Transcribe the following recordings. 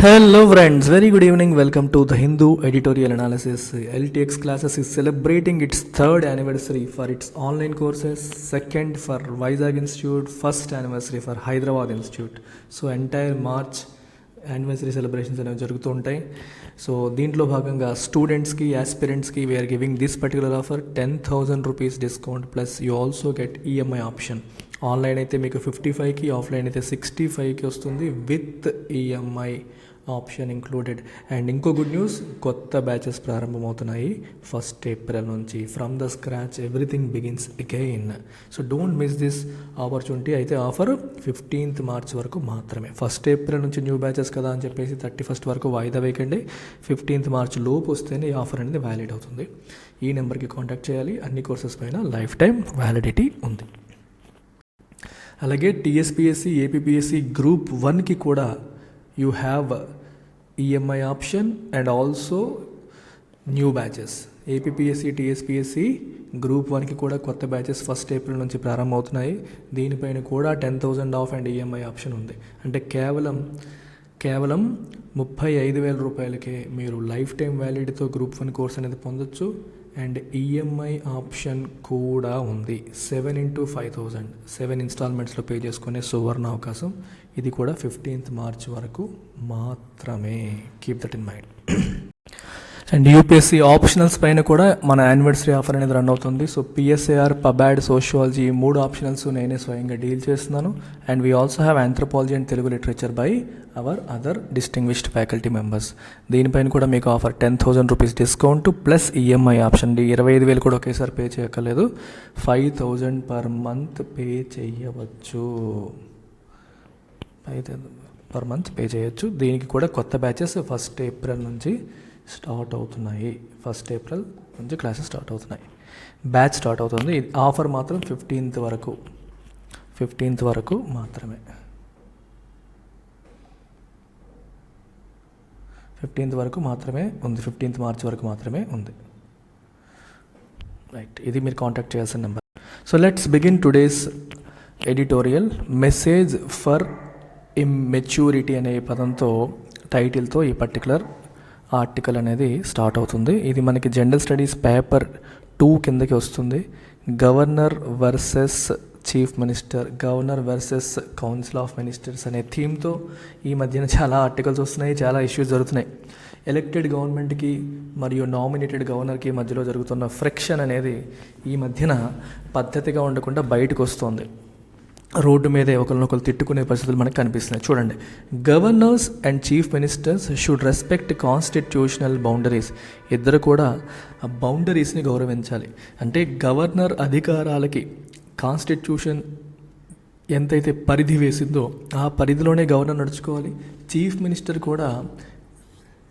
Hello friends, very good evening. Welcome to the Hindu Editorial Analysis. LTX Classes is celebrating its third anniversary for its online courses, second for Vizag Institute, first anniversary for Hyderabad Institute. So entire March anniversary celebrations అనేవి జరుగుతూ ఉంటాయి. So దీంట్లో భాగంగా స్టూడెంట్స్కి యాస్పిరెంట్స్కి we are giving this particular offer 10,000 rupees discount plus you also get EMI option. Online అయితే మీకు 55కి, ఆఫ్లైన్ అయితే 65కి వస్తుంది with EMI option included. And ఇంకో గుడ్ న్యూస్, కొత్త బ్యాచెస్ ప్రారంభమవుతున్నాయి 1st April నుంచి. From the scratch everything begins again. So don't miss this opportunity. అయితే ఆఫర్ 15th March వరకు మాత్రమే. 1st April నుంచి న్యూ బ్యాచెస్ కదా అని చెప్పేసి 31st వరకు వాయిదా వేయకండి. 15th March లోపు వస్తేనే ఈ ఆఫర్ అనేది వ్యాలిడ్ అవుతుంది. ఈ నెంబర్కి కాంటాక్ట్ చేయాలి. అన్ని కోర్సెస్ పైన లైఫ్ టైం వ్యాలిడిటీ ఉంది. అలాగే టీఎస్పీఎస్సీ, ఏపీపీఎస్సీ గ్రూప్ 1కి కూడా you have EMI option and also new batches. APPSC, TSPSC group 1కి కూడా కొత్త బ్యాచెస్ 1st April నుంచి ప్రారంభమవుతున్నాయి. దీనిపైన కూడా 10,000 ఆఫ్ అండ్ ఈఎంఐ ఆప్షన్ ఉంది. అంటే కేవలం 35,000 రూపాయలకే మీరు లైఫ్ టైం వ్యాలిడిటీతో గ్రూప్ 1 కోర్స్ అనేది పొందొచ్చు. అండ్ ఈఎంఐ ఆప్షన్ కూడా ఉంది. 7 into 5,000 7 ఇన్స్టాల్మెంట్స్లో పే చేసుకునే సువర్ణ అవకాశం. ఇది కూడా 15th March వరకు మాత్రమే. Keep that in mind. And UPSC optionals పైన కూడా మన యానివర్సరీ ఆఫర్ అనేది రన్ అవుతుంది. సో పిఎస్ఏఆర్, పబాడ్, సోషియాలజీ ఈ 3 ఆప్షనల్స్ నేనే స్వయంగా డీల్ చేస్తున్నాను. And we also have anthropology and Telugu literature by our other distinguished faculty members. దీనిపైన కూడా మీకు offer 10,000 rupees discount plus EMI option. 25,000 కూడా ఒకేసారి పే చేయక్కర్లేదు. 5,000 పర్ మంత్ పే చేయవచ్చు. 5,000 పర్ మంత్ పే చేయొచ్చు. దీనికి కూడా కొత్త బ్యాచెస్ 1st April నుంచి స్టార్ట్ అవుతున్నాయి. 1st April నుంచి క్లాసెస్ స్టార్ట్ అవుతున్నాయి. బ్యాచ్ స్టార్ట్ అవుతుంది. ఆఫర్ మాత్రం 15th వరకు మాత్రమే. 15th వరకు మాత్రమే ఉంది. 15th March వరకు మాత్రమే ఉంది. రైట్, ఇది మీరు కాంటాక్ట్ చేయాల్సిన number. So let's begin today's editorial. Message for immaturity అనే పదంతో, టైటిల్తో ఈ పర్టికులర్ ఆర్టికల్ అనేది స్టార్ట్ అవుతుంది. ఇది మనకి జనరల్ స్టడీస్ పేపర్ 2 కిందకి వస్తుంది. Governor versus chief minister, governor versus council of ministers అనే థీమ్తో ఈ మధ్యన చాలా ఆర్టికల్స్ వస్తున్నాయి, చాలా ఇష్యూస్ జరుగుతున్నాయి. ఎలక్టెడ్ గవర్నమెంట్కి మరియు నామినేటెడ్ గవర్నర్కి మధ్యలో జరుగుతున్న ఫ్రిక్షన్ అనేది ఈ మధ్యన పద్ధతిగా ఉండకుండా బయటకు వస్తుంది. రోడ్డు మీదే ఒకరినొకరు తిట్టుకునే పరిస్థితులు మనకు కనిపిస్తున్నాయి. చూడండి, governors and chief ministers should respect constitutional boundaries. ఇద్దరు కూడా ఆ బౌండరీస్ని గౌరవించాలి. అంటే గవర్నర్ అధికారాలకి కాన్స్టిట్యూషన్ ఎంతైతే పరిధి వేసిందో ఆ పరిధిలోనే గవర్నర్ నడుచుకోవాలి. చీఫ్ మినిస్టర్ కూడా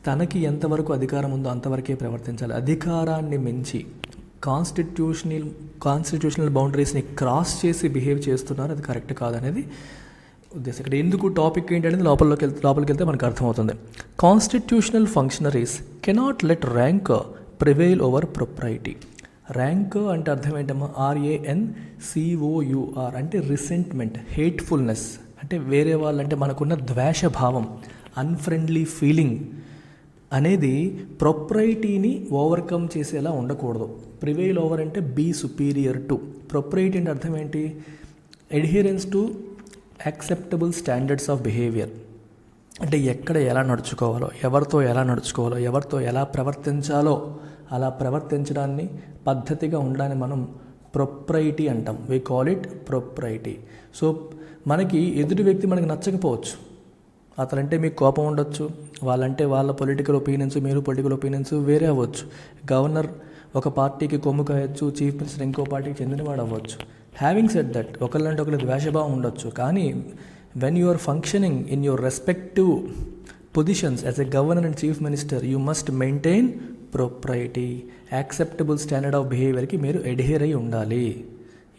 తనకి ఎంతవరకు అధికారం ఉందో అంతవరకే ప్రవర్తించాలి. అధికారాన్ని మించి కాన్స్టిట్యూషనల్ బౌండరీస్ని క్రాస్ చేసి బిహేవ్ చేస్తున్నారు, అది కరెక్ట్ కాదనేది ఉద్దేశం. ఇక్కడ ఎందుకు టాపిక్ ఏంటనేది లోపలికి వెళ్తే మనకు అర్థమవుతుంది. Constitutional functionaries cannot let rank prevail over propriety. Rank అంటే అర్థం ఏంటమ్మా? RANCOUR అంటే రిసెంట్మెంట్, హేట్ఫుల్నెస్, అంటే వేరే వాళ్ళంటే మనకున్న ద్వేషభావం, అన్ఫ్రెండ్లీ ఫీలింగ్ అనేది ప్రొప్రైటీని ఓవర్కమ్ చేసేలా ఉండకూడదు. ప్రివైల్ ఓవర్ అంటే బీ సుపీరియర్ టు. ప్రొప్రైటీ అంటే అర్థం ఏంటి? Adherence to acceptable standards of behaviour. అంటే ఎక్కడ ఎలా నడుచుకోవాలో, ఎవరితో ఎలా నడుచుకోవాలో, ఎవరితో ఎలా ప్రవర్తించాలో అలా ప్రవర్తించడాన్ని, పద్ధతిగా ఉండడాన్ని మనం ప్రొప్రైటీ అంటాం. We call it propriety. So మనకి ఎదుటి వ్యక్తి మనకి నచ్చకపోవచ్చు, అతనంటే మీకు కోపం ఉండొచ్చు, వాళ్ళంటే వాళ్ళ పొలిటికల్ ఒపీనియన్స్, మీరు పొలిటికల్ ఒపీనియన్స్ వేరే అవ్వచ్చు. గవర్నర్ ఒక పార్టీకి కొమ్ము కాయొచ్చు, చీఫ్ మినిస్టర్ ఇంకో పార్టీకి చెందినవాడు అవ్వచ్చు. హ్యావింగ్ సెడ్ దట్, ఒకళ్ళంటే ఒకళ్ళు ద్వేషభావం ఉండొచ్చు. కానీ when you are functioning in your respective positions as a governor and chief minister, you must maintain propriety. Acceptable standard of బిహేవియర్కి మీరు అడ్హేర్ అయి ఉండాలి.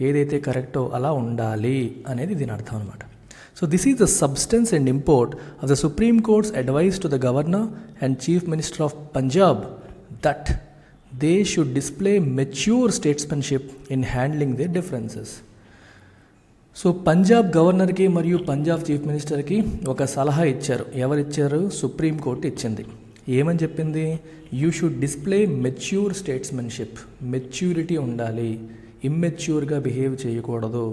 ఏదైతే కరెక్టో అలా ఉండాలి అనేది దీని అర్థం అనమాట. So this is the substance and import of the Supreme Court's advice to the Governor and Chief Minister of Punjab that they should display mature statesmanship in handling their differences. So Punjab గవర్నర్కి మరియు Punjab chief మినిస్టర్కి ఒక సలహా ఇచ్చారు. ఎవరిచ్చారు? Supreme court ఇచ్చింది. ఏమని చెప్పింది? You should display mature statesmenship, maturity ఉండాలి, ఇమ్మెచ్యూర్గా బిహేవ్ చేయకూడదు.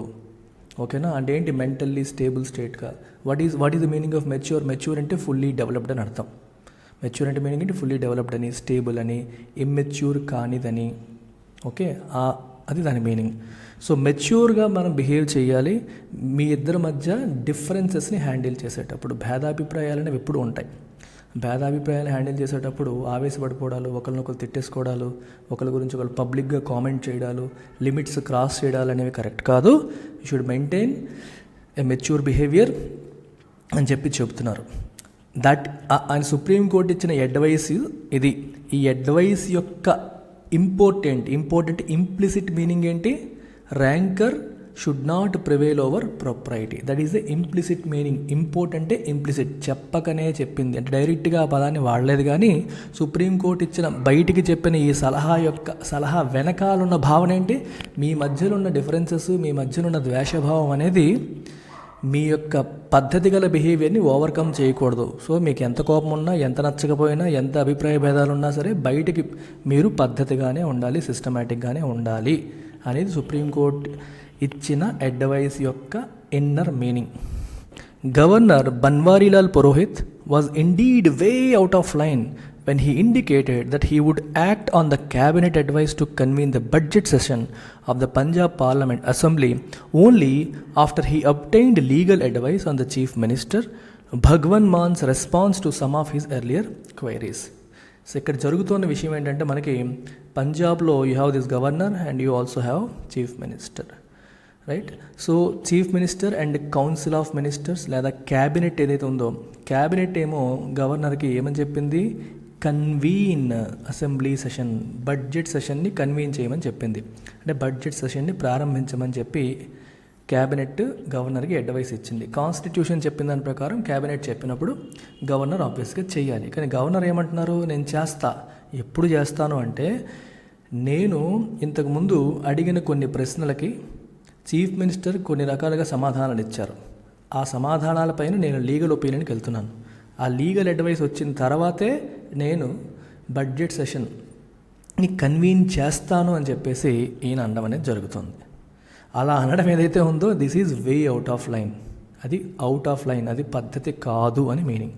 ఓకేనా? అంటే ఏంటి? మెంటల్లీ స్టేబుల్ స్టేట్గా. What is the meaning of mature? Mature అంటే ఫుల్లీ డెవలప్డ్ అని అర్థం. మెచ్యూర్ అంటే మీనింగ్ అంటే ఫుల్లీ డెవలప్డ్ అని, స్టేబుల్ అని, ఇమ్మెచ్యూర్ కానిదని. ఓకే, అది దాని మీనింగ్. సో మెచ్యూర్గా మనం బిహేవ్ చేయాలి. మీ ఇద్దరి మధ్య డిఫరెన్సెస్ని హ్యాండిల్ చేసేటప్పుడు భేదాభిప్రాయాలు అనేవి ఎప్పుడు ఉంటాయి. భేదాభిప్రాయాలు హ్యాండిల్ చేసేటప్పుడు ఆవేశపడిపోవడాలు, ఒకరినొకరు తిట్టేసుకోవడాలు, ఒకరి గురించి ఒకరు పబ్లిక్గా కామెంట్ చేయడాలు, లిమిట్స్ క్రాస్ చేయడాలు అనేవి కరెక్ట్ కాదు. You should maintain a mature behaviour అని చెప్తున్నారు. ఆయన సుప్రీంకోర్టు ఇచ్చిన అడ్వైస్ ఇది. ఈ అడ్వైస్ యొక్క ఇంపార్టెంట్ ఇంప్లిసిట్ మీనింగ్ ఏంటి? Ranker should not prevail over propriety. That is the implicit meaning. Import అంటే ఇంప్లిసిట్, చెప్పకనే చెప్పింది, అంటే డైరెక్ట్గా ఆ పదాన్ని వాడలేదు. కానీ సుప్రీంకోర్టు ఇచ్చిన బయటికి చెప్పిన ఈ సలహా వెనకాలన్న భావన ఏంటి? మీ మధ్యలో ఉన్న డిఫరెన్సెస్, మీ మధ్యలో ఉన్న ద్వేషభావం అనేది మీ యొక్క పద్ధతి గల బిహేవియర్ని ఓవర్కమ్ చేయకూడదు. సో మీకు ఎంత కోపం ఉన్నా, ఎంత నచ్చకపోయినా, ఎంత అభిప్రాయ భేదాలు ఉన్నా సరే బయటికి మీరు పద్ధతిగానే ఉండాలి, సిస్టమేటిక్గానే ఉండాలి అనేది సుప్రీంకోర్టు ఇచ్చిన అడ్వైస్ యొక్క inner meaning. Governor Banwarilal Purohit was indeed way out of line when he indicated that he would act on the cabinet advice to convene the budget session of the Punjab Parliament Assembly only after he obtained legal advice on the Chief Minister Bhagwan Man's response to some of his earlier queries. So ఇక్కడ జరుగుతున్న విషయం ఏంటంటే, మనకి పంజాబ్లో you have this governor and you also have chief minister, right? So chief minister and council of ministers లేదా cabinet ఏదైతే ఉందో, cabinet ఏమో గవర్నర్కి ఏమని చెప్పింది? కన్వీన్ అసెంబ్లీ సెషన్, బడ్జెట్ సెషన్ని కన్వీన్ చేయమని చెప్పింది. అంటే బడ్జెట్ సెషన్ని ప్రారంభించమని చెప్పి క్యాబినెట్ గవర్నర్కి అడ్వైస్ ఇచ్చింది. కాన్స్టిట్యూషన్ చెప్పిన దాని ప్రకారం క్యాబినెట్ చెప్పినప్పుడు గవర్నర్ ఆబ్వియస్గా చేయాలి. కానీ గవర్నర్ ఏమంటున్నారు? నేను చేస్తా. ఎప్పుడు చేస్తాను అంటే, నేను ఇంతకుముందు అడిగిన కొన్ని ప్రశ్నలకి చీఫ్ మినిస్టర్ కొన్ని రకాలుగా సమాధానాలు ఇచ్చారు. ఆ సమాధానాలపైన నేను లీగల్ ఒపీనియన్కి వెళ్తున్నాను. ఆ లీగల్ అడ్వైస్ వచ్చిన తర్వాతే నేను బడ్జెట్ సెషన్ని కన్వీన్ చేస్తాను అని చెప్పేసి ఈయన అనడం అనేది జరుగుతుంది. అలా అనడం ఏదైతే ఉందో, this is way out of line. అది అవుట్ ఆఫ్ లైన్, అది పద్ధతి కాదు అని meaning.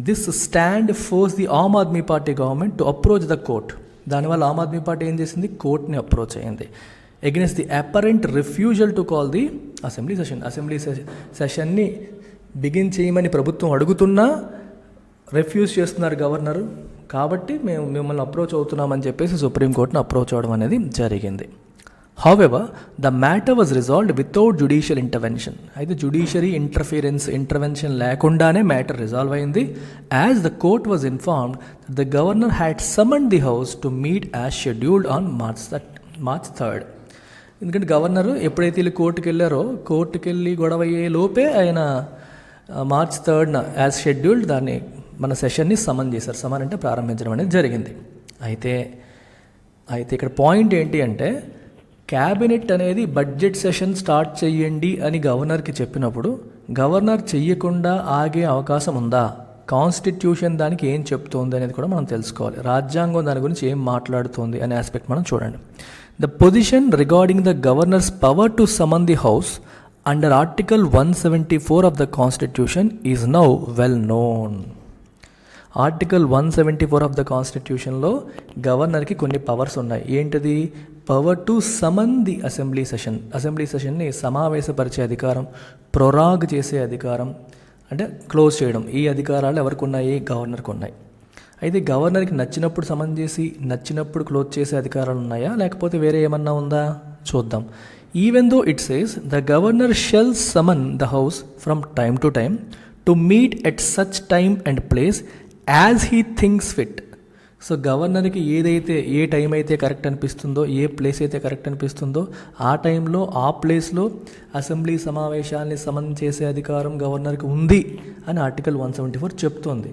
This stand force the Aam Aadmi party government to approach the court. దానివల్ల ఆమ్ ఆద్మీ పార్టీ ఏం చేసింది? కోర్ట్ని అప్రోచ్ అయ్యింది. against the apparent refusal to call the assembly session. Assembly సెషన్ని బిగిన్ చేయమని ప్రభుత్వం అడుగుతున్నా రిఫ్యూజ్ చేస్తున్నారు గవర్నరు. కాబట్టి మేము మిమ్మల్ని అప్రోచ్ అవుతున్నామని చెప్పేసి సుప్రీంకోర్టును అప్రోచ్ అవ్వడం అనేది జరిగింది. However the matter was resolved without judicial intervention. అయితే జ్యుడిషియరీ ఇంటర్వెన్షన్ లేకుండానే మ్యాటర్ రిజాల్వ్ అయింది. As the court was informed the governor had summoned the house to meet as scheduled on March 3rd. ఎందుకంటే governor ఎప్పుడైతే వీళ్ళు కోర్టుకు వెళ్ళారో, కోర్టుకు వెళ్ళి గొడవ అయ్యే లోపే ఆయన March 3rd యాజ్ షెడ్యూల్డ్ దాన్ని మన సెషన్ని సమన్ చేశారు. సమన్ అంటే ప్రారంభించడం అనేది జరిగింది. అయితే ఇక్కడ పాయింట్ ఏంటి అంటే, క్యాబినెట్ అనేది బడ్జెట్ సెషన్ స్టార్ట్ చేయండి అని గవర్నర్కి చెప్పినప్పుడు గవర్నర్ చెయ్యకుండా ఆగే అవకాశం ఉందా? కాన్స్టిట్యూషన్ దానికి ఏం చెప్తోంది అనేది కూడా మనం తెలుసుకోవాలి. రాజ్యాంగం దాని గురించి ఏం మాట్లాడుతోంది అనే ఆస్పెక్ట్ మనం చూడండి. The position regarding the governor's power to summon the house under Article 174 of the Constitution is now well known. Article 174 of the Constitutionలో గవర్నర్కి కొన్ని పవర్స్ ఉన్నాయి. ఏంటిది? Power to summon the assembly సెషన్ని సమావేశపరిచే అధికారం, ప్రొరాగ్ చేసే అధికారం, అంటే క్లోజ్ చేయడం. ఈ అధికారాలు ఎవరికి ఉన్నాయి? గవర్నర్కి ఉన్నాయి. అయితే గవర్నర్కి నచ్చినప్పుడు సమన్ చేసి నచ్చినప్పుడు క్లోజ్ చేసే అధికారాలు ఉన్నాయా, లేకపోతే వేరే ఏమన్నా ఉందా? చూద్దాం. Even though it says the governor shall summon the house from time to time to meet at such time and place as he thinks fit. So గవర్నర్కి ఏ టైం అయితే కరెక్ట్ అనిపిస్తుందో, ఏ ప్లేస్ అయితే కరెక్ట్ అనిపిస్తుందో ఆ టైంలో ఆ ప్లేస్లో అసెంబ్లీ సమావేశాన్ని సమన్ చేసే అధికారం గవర్నర్కి ఉంది అని ఆర్టికల్ 174 చెప్తోంది.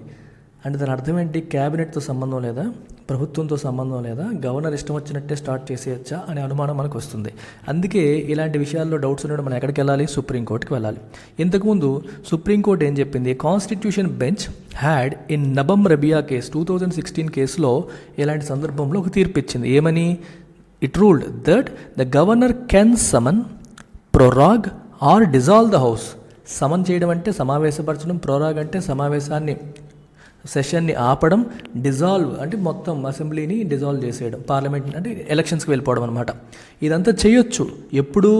అంటే దాని అర్థం ఏంటి? క్యాబినెట్తో సంబంధం లేదా, ప్రభుత్వంతో సంబంధం లేదా, గవర్నర్ ఇష్టం వచ్చినట్టే స్టార్ట్ చేసేయచ్చా అనే అనుమానం మనకు వస్తుంది. అందుకే ఇలాంటి విషయాల్లో డౌట్స్ ఉన్నప్పుడు మనం ఎక్కడికి వెళ్ళాలి? సుప్రీంకోర్టుకి వెళ్ళాలి. ఇంతకుముందు సుప్రీంకోర్టు ఏం చెప్పింది? Constitution bench had in Nabam Rebia case 2016 కేసులో ఇలాంటి సందర్భంలో ఒక తీర్పు ఇచ్చింది. ఏమని? It ruled that the governor can summon, prorogue or dissolve the house. Summon చేయడం అంటే సమావేశపరచడం, ప్రొరాగ్ అంటే సమావేశాన్ని సెషన్ని ఆపడం, డిజాల్వ్ అంటే మొత్తం అసెంబ్లీని డిజాల్వ్ చేసేయడం, పార్లమెంట్ అంటే ఎలక్షన్స్కి వెళ్ళిపోవడం అనమాట. ఇదంతా చేయొచ్చు. ఎప్పుడు?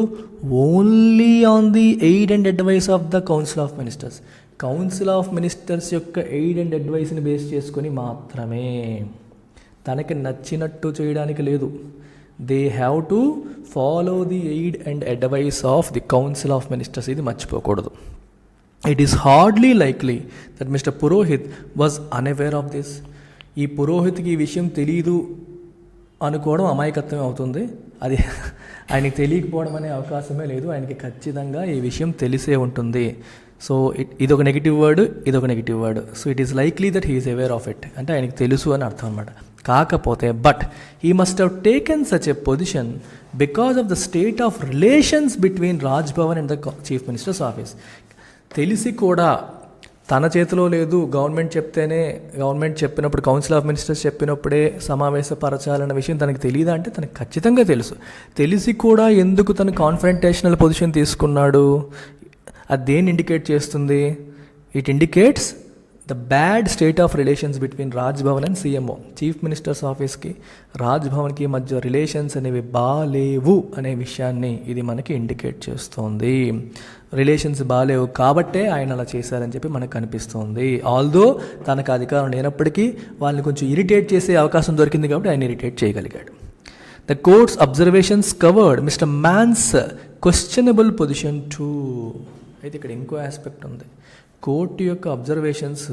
Only on the aid and advice of the council of ministers. Council of ministers యొక్క ఎయిడ్ అండ్ అడ్వైస్ని బేస్ చేసుకొని మాత్రమే, తనకి నచ్చినట్టు చేయడానికి లేదు. They have to follow the aid and advice of the council of ministers. ఇది మర్చిపోకూడదు. It is hardly likely that Mr. Purohit was unaware of this. ఈ పురోహిత్కి ఈ విషయం తెలీదు అనుకోవడం అమాయకత్వమే అవుతుంది. అది ఆయనకి తెలియకపోవడం అనే అవకాశమే లేదు. ఆయనకి ఖచ్చితంగా ఈ విషయం తెలిసే ఉంటుంది. సో ఇదొక నెగిటివ్ వర్డ్, ఇదొక negative word. So it is likely that he is aware of it, అంటే ఆయనకి తెలుసు అని అర్థం అనమాట. కాకపోతే but he must have taken such a position because of the state of relations between Raj Bhavan and the chief ministers office. తెలిసి కూడా తన చేతిలో లేదు, గవర్నమెంట్ చెప్తేనే, గవర్నమెంట్ చెప్పినప్పుడు, కౌన్సిల్ ఆఫ్ మినిస్టర్స్ చెప్పినప్పుడే సమావేశపరచాలన్న విషయం తనకి తెలియదా అంటే తనకు ఖచ్చితంగా తెలుసు. తెలిసి కూడా ఎందుకు తను కాన్ఫ్రంటేషనల్ పొజిషన్ తీసుకున్నాడు? అది దేన్ని ఇండికేట్ చేస్తుంది? It indicates the bad state of relations between Raj Bhavan and CMO. Chief ministers ఆఫీస్కి రాజ్ భవన్కి మధ్య రిలేషన్స్ అనేవి బాలేవు అనే విషయాన్ని ఇది మనకి ఇండికేట్ చేస్తోంది. రిలేషన్స్ బాలేవు కాబట్టే ఆయన అలా చేశారని చెప్పి మనకు కనిపిస్తోంది. ఆల్దో తనకు అధికారం లేనప్పటికీ వాళ్ళని కొంచెం ఇరిటేట్ చేసే అవకాశం దొరికింది కాబట్టి ఆయన ఇరిటేట్ చేయగలిగాడు. The court's observations covered Mr Mann's questionable position too. అయితే ఇక్కడ ఇంకో ఆస్పెక్ట్ ఉంది. కోర్టు యొక్క observations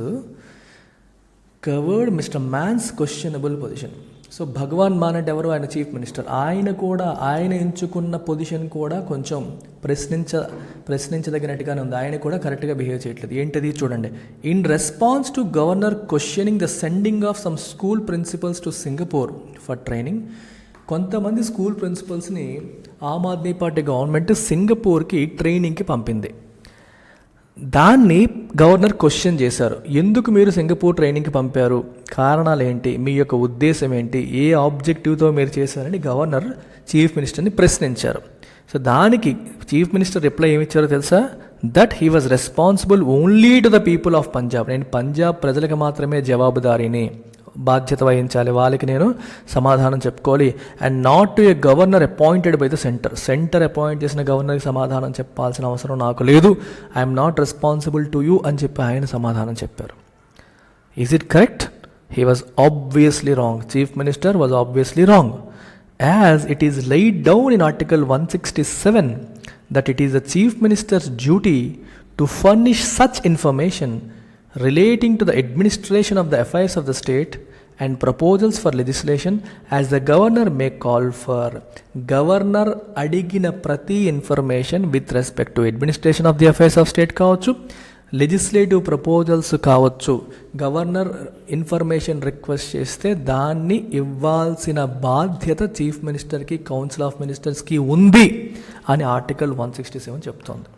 covered Mr Mann's questionable position. So Bhagwan అంటే ఎవరు? ఆయన చీఫ్ మినిస్టర్. ఆయన ఎంచుకున్న పొజిషన్ కూడా కొంచెం ప్రశ్నించదగినట్టుగానే ఉంది. ఆయన కూడా కరెక్ట్గా బిహేవ్ చేయట్లేదు. ఏంటది చూడండి. In response to governor questioning the sending of some school principles to Singapore for training. కొంతమంది స్కూల్ ప్రిన్సిపల్స్ని ఆమ్ ఆద్మీ పార్టీ గవర్నమెంట్ సింగపూర్కి ట్రైనింగ్కి పంపింది. దాన్ని గవర్నర్ క్వశ్చన్ చేశారు. ఎందుకు మీరు సింగపూర్ ట్రైనింగ్కి పంపారు? కారణాలు ఏంటి? మీ యొక్క ఉద్దేశం ఏంటి? ఏ ఆబ్జెక్టివ్తో మీరు చేశారని గవర్నర్ చీఫ్ మినిస్టర్ని ప్రశ్నించారు. సో దానికి చీఫ్ మినిస్టర్ రిప్లై ఏమి ఇచ్చారో తెలుసా? That he was responsible only to the people of Punjab. నేను పంజాబ్ ప్రజలకు మాత్రమే జవాబుదారీని, బాధ్యత వహించాలి, వాళ్ళకి నేను సమాధానం చెప్పుకోవాలి. And not to A governor appointed by the centre appoint చేసిన గవర్నర్కి సమాధానం చెప్పాల్సిన అవసరం నాకు లేదు. I'm not responsible to you అని చెప్పి ఆయన సమాధానం చెప్పారు. Is it correct? He was obviously wrong. Chief minister was obviously wrong. As it is laid down in Article 167 that it is the Chief Minister's duty to furnish such information relating to the administration of the affairs of the state and proposals for legislation as the governor may call for. Governor అడిగిన ప్రతి information with respect to administration of the affairs of state కావచ్చు, legislative proposals కావచ్చు, governor information request చేస్తే దాన్ని ఇవ్వాల్సిన బాధ్యత chief మినిస్టర్కి, council of మినిస్టర్స్కి ఉంది అని ఆర్టికల్ 167 చెప్తోంది.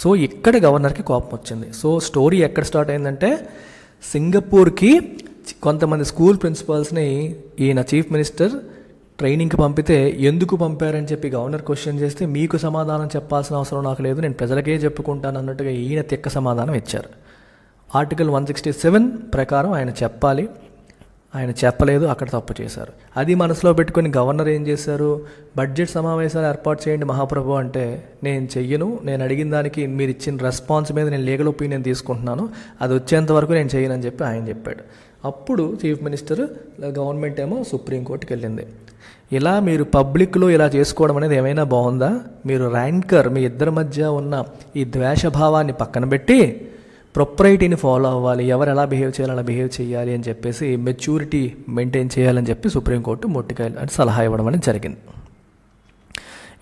సో ఇక్కడ గవర్నర్కి కోపం వచ్చింది. సో స్టోరీ ఎక్కడ స్టార్ట్ అయిందంటే, సింగపూర్కి కొంతమంది స్కూల్ ప్రిన్సిపల్స్ని ఈయన చీఫ్ మినిస్టర్ ట్రైనింగ్కి పంపితే ఎందుకు పంపారని చెప్పి గవర్నర్ క్వశ్చన్ చేస్తే మీకు సమాధానం చెప్పాల్సిన అవసరం నాకు లేదు, నేను ప్రజలకే చెప్పుకుంటాను అన్నట్టుగా ఈయన తిక్క సమాధానం ఇచ్చారు. ఆర్టికల్ 167 ప్రకారం ఆయన చెప్పాలి, ఆయన చెప్పలేదు, అక్కడ తప్పు చేశారు. అది మనసులో పెట్టుకొని గవర్నర్ ఏం చేశారు? బడ్జెట్ సమావేశాలు ఏర్పాటు చేయండి మహాప్రభు అంటే నేను చెయ్యను, నేను అడిగిన దానికి మీరు ఇచ్చిన రెస్పాన్స్ మీద నేను లీగల్ ఒపీనియన్ తీసుకుంటున్నాను, అది వచ్చేంత వరకు నేను చేయను అని చెప్పి ఆయన చెప్పాడు. అప్పుడు చీఫ్ మినిస్టర్, గవర్నమెంట్ ఏమో సుప్రీంకోర్టుకి వెళ్ళింది. ఇలా మీరు పబ్లిక్లో ఇలా చేసుకోవడం అనేది ఏమైనా బాగుందా? మీరు ర్యాంకర్, మీ ఇద్దరి మధ్య ఉన్న ఈ ద్వేషభావాన్ని పక్కన పెట్టి ప్రొప్రైటీని ఫాలో అవ్వాలి, ఎవరు ఎలా బిహేవ్ చేయాలి అలా బిహేవ్ చేయాలి అని చెప్పేసి మెచ్యూరిటీ మెయింటైన్ చేయాలని చెప్పి సుప్రీంకోర్టు మొట్టికాయలు అని సలహా ఇవ్వడం అనేది జరిగింది.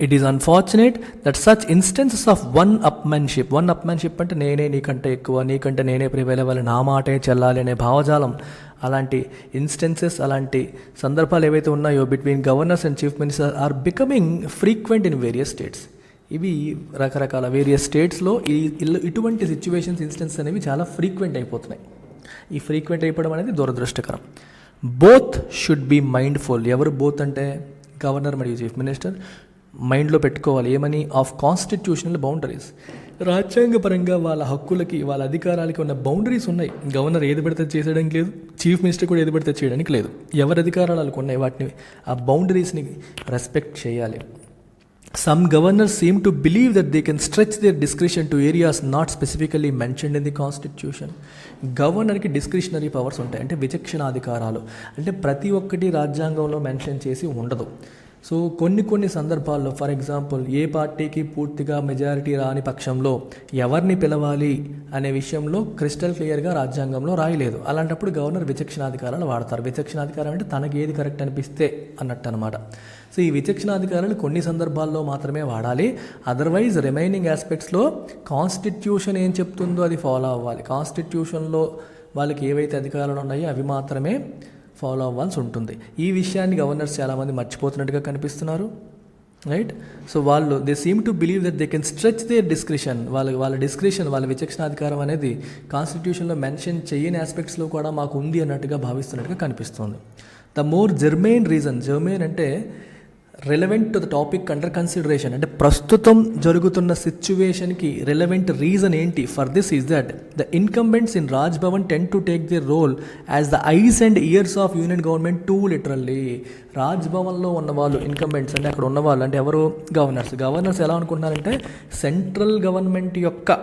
It is unfortunate that such instances of one upmanship అంటే నేనే నీకంటే ఎక్కువ, నీకంటే నేనే ప్రివైల్ అవ్వాలి, నా మాటే చెల్లాలి అనే భావజాలం అలాంటి ఇన్స్టెన్సెస్, అలాంటి సందర్భాలు ఏవైతే ఉన్నాయో between governors and chief minister or becoming frequent in various states. ఇవి రకరకాల వేరియస్ స్టేట్స్లో ఇటువంటి సిచ్యువేషన్స్, ఇన్స్టెన్స్ అనేవి చాలా ఫ్రీక్వెంట్ అయిపోతున్నాయి. ఈ ఫ్రీక్వెంట్ అయిపోవడం అనేది దురదృష్టకరం. Both should be mindful. ఎవరు బోత్ అంటే గవర్నర్ మరియు చీఫ్ మినిస్టర్ మైండ్లో పెట్టుకోవాలి ఏమని, ఆఫ్ కాన్స్టిట్యూషనల్ బౌండరీస్. రాజ్యాంగపరంగా వాళ్ళ హక్కులకి, వాళ్ళ అధికారాలకి ఉన్న బౌండరీస్ ఉన్నాయి. గవర్నర్ ఏది పడితే చేసేయడానికి లేదు, చీఫ్ మినిస్టర్ కూడా ఏది పడితే చేయడానికి లేదు. ఎవరి అధికారాలు వాళ్ళకు ఉన్నాయి, వాటిని ఆ బౌండరీస్ని రెస్పెక్ట్ చేయాలి. Some governors seem to believe that they can stretch their discretion to areas not specifically mentioned in the constitution. గవర్నర్కి డిస్క్రిషనరీ పవర్స్ ఉంటాయి, అంటే విచక్షణాధికారాలు, అంటే ప్రతి ఒక్కటి రాజ్యాంగంలో మెన్షన్ చేసి ఉండదు. సో కొన్ని సందర్భాల్లో, ఫర్ ఎగ్జాంపుల్, ఏ పార్టీకి పూర్తిగా మెజారిటీ రాని పక్షంలో ఎవరిని పిలవాలి అనే విషయంలో క్రిస్టల్ క్లియర్గా రాజ్యాంగంలో రాయలేదు. అలాంటప్పుడు గవర్నర్ విచక్షణాధికారాలు వాడతారు. విచక్షణాధికారం అంటే తనకి ఏది కరెక్ట్ అనిపిస్తే అన్నట్టు అనమాట. సో ఈ విచక్షణాధికారాలు కొన్ని సందర్భాల్లో మాత్రమే వాడాలి. అదర్వైజ్ రిమైనింగ్ ఆస్పెక్ట్స్లో కాన్స్టిట్యూషన్ ఏం చెప్తుందో అది ఫాలో అవ్వాలి. కాన్స్టిట్యూషన్లో వాళ్ళకి ఏవైతే అధికారాలు ఉన్నాయో అవి మాత్రమే ఫాలో అవ్వాల్సి ఉంటుంది. ఈ విషయాన్ని గవర్నర్స్ చాలామంది మర్చిపోతున్నట్టుగా కనిపిస్తున్నారు, రైట్? సో వాళ్ళు they seem to believe that they can stretch their discretion. వాళ్ళ డిస్క్రిషన్, వాళ్ళ విచక్షణాధికారం అనేది కాన్స్టిట్యూషన్లో మెన్షన్ చేయని ఆస్పెక్ట్స్లో కూడా మాకు ఉంది అన్నట్టుగా భావిస్తున్నట్టుగా కనిపిస్తుంది. The more germane reason, germane అంటే relevant to the topic under consideration, అంటే ప్రస్తుతం జరుగుతున్న సిచ్యువేషన్కి రిలవెంట్ రీజన్ ఏంటి for this is that the incumbents in Raj Bhavan tend to take their role as the eyes and ears of union government too literally. Raj భవన్లో ఉన్నవాళ్ళు ఇన్కంబెంట్స్ అంటే అక్కడ ఉన్నవాళ్ళు అంటే ఎవరు, గవర్నర్స్ ఎలా అనుకుంటున్నారంటే సెంట్రల్ గవర్నమెంట్ యొక్క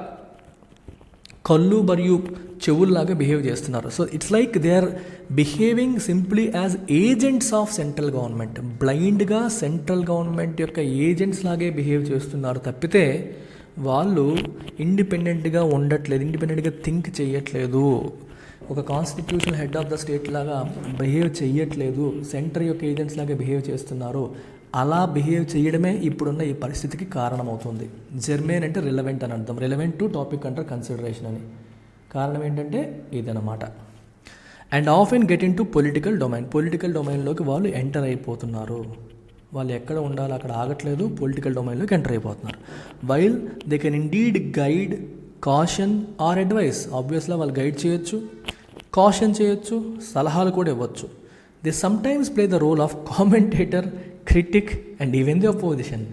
కళ్ళు మరియు చెవుల్లాగా బిహేవ్ చేస్తున్నారు. So it's like they are behaving simply as agents of central government. బ్లైండ్గా సెంట్రల్ గవర్నమెంట్ యొక్క ఏజెంట్స్ లాగే బిహేవ్ చేస్తున్నారు తప్పితే వాళ్ళు ఇండిపెండెంట్గా ఉండట్లేదు, ఇండిపెండెంట్గా థింక్ చేయట్లేదు, ఒక constitution head of the state లాగా బిహేవ్ చేయట్లేదు, సెంటర్ యొక్క ఏజెంట్స్ లాగా బిహేవ్ చేస్తున్నారు. అలా బిహేవ్ చేయడమే ఇప్పుడున్న ఈ పరిస్థితికి కారణమవుతుంది. జెర్మెయిన్ అంటే రిలవెంట్ అని అర్థం, relevant to topic under consideration అని. కారణం ఏంటంటే ఇదన్నమాట. And often get in to political డొమైన్లోకి వాళ్ళు ఎంటర్ అయిపోతున్నారు. వాళ్ళు ఎక్కడ ఉండాలో అక్కడ ఆగట్లేదు, పొలిటికల్ డొమైన్లోకి ఎంటర్ అయిపోతున్నారు. While they can indeed guide, caution or advise. ఆబ్వియస్గా వాళ్ళు గైడ్ చేయొచ్చు, కాషన్ చేయొచ్చు, సలహాలు కూడా ఇవ్వచ్చు. They sometimes play the role of commentator, critic and even the opposition.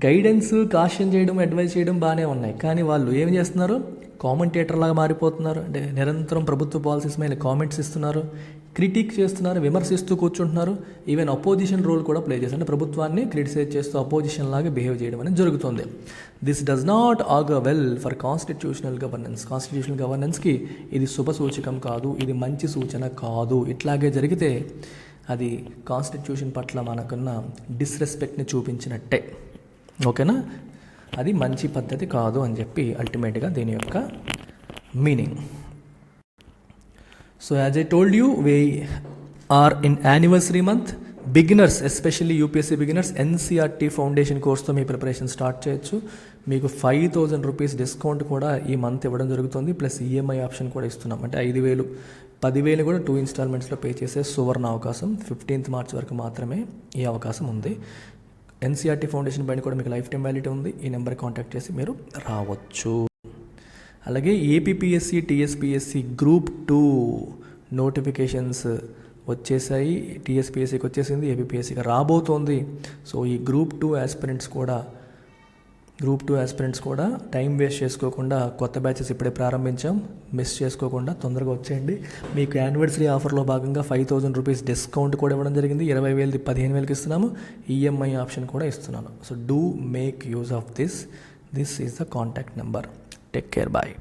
Guidance, caution చేయడం, అడ్వైస్ చేయడం బాగానే ఉన్నాయి, కానీ వాళ్ళు ఏం చేస్తున్నారు, కామెంటేటర్ లాగా మారిపోతున్నారు. అంటే నిరంతరం ప్రభుత్వ పాలసీస్ మీద కామెంట్స్ ఇస్తున్నారు, క్రిటిక్ చేస్తున్నారు, విమర్శిస్తూ కూర్చుంటున్నారు. ఈవెన్ అపోజిషన్ రోల్ కూడా ప్లే చేస్తారు, అంటే ప్రభుత్వాన్ని క్రిటిసైజ్ చేస్తూ అపోజిషన్ లాగా బిహేవ్ చేయడం అనేది జరుగుతుంది. This does not augur well for constitutional governance. Constitutional గవర్నెన్స్కి ఇది శుభ సూచకం కాదు, ఇది మంచి సూచన కాదు. ఇట్లాగే జరిగితే అది కాన్స్టిట్యూషన్ పట్ల మనకున్న డిస్రెస్పెక్ట్ని చూపించినట్టే, ఓకేనా? అది మంచి పద్ధతి కాదు అని చెప్పి అల్టిమేట్గా దీని యొక్క meaning. So as I told you, we are in anniversary month. Beginners, especially UPSC beginners, NCERT foundation కోర్స్తో మీ ప్రిపరేషన్ స్టార్ట్ చేయొచ్చు. మీకు 5,000 రూపీస్ డిస్కౌంట్ కూడా ఈ మంత్ ఇవ్వడం జరుగుతుంది. ప్లస్ ఈఎంఐ ఆప్షన్ కూడా ఇస్తున్నాం, అంటే 5,000, 10,000 కూడా 2 ఇన్స్టాల్మెంట్స్లో పే చేసే సువర్ణ అవకాశం. 15th మార్చ్ వరకు మాత్రమే ఈ అవకాశం ఉంది. ఎన్సీఆర్టీ ఫౌండేషన్ పైన కూడా మీకు లైఫ్ టైం వ్యాలిటీ ఉంది. ఈ నెంబర్ కాంటాక్ట్ చేసి మీరు రావచ్చు. అలాగే ఏపీపీఎస్సీ, టీఎస్పీఎస్సీ గ్రూప్ 2 నోటిఫికేషన్స్ వచ్చేసాయి. టీఎస్పీఎస్సీకి వచ్చేసింది, ఏపీపీఎస్సీకి రాబోతోంది. సో ఈ గ్రూప్ 2 ఆస్పిరెంట్స్ కూడా టైం వేస్ట్ చేసుకోకుండా కొత్త బ్యాచెస్ ఇప్పుడే ప్రారంభించాం, మిస్ చేసుకోకుండా తొందరగా వచ్చేయండి. మీకు యానివర్సరీ ఆఫర్లో భాగంగా 5,000 రూపీస్ డిస్కౌంట్ కూడా ఇవ్వడం జరిగింది. 20,000ది 15,000కి ఇస్తున్నాము. ఈఎంఐ ఆప్షన్ కూడా ఇస్తున్నాను. So do make use of this is the contact number. Take care, bye.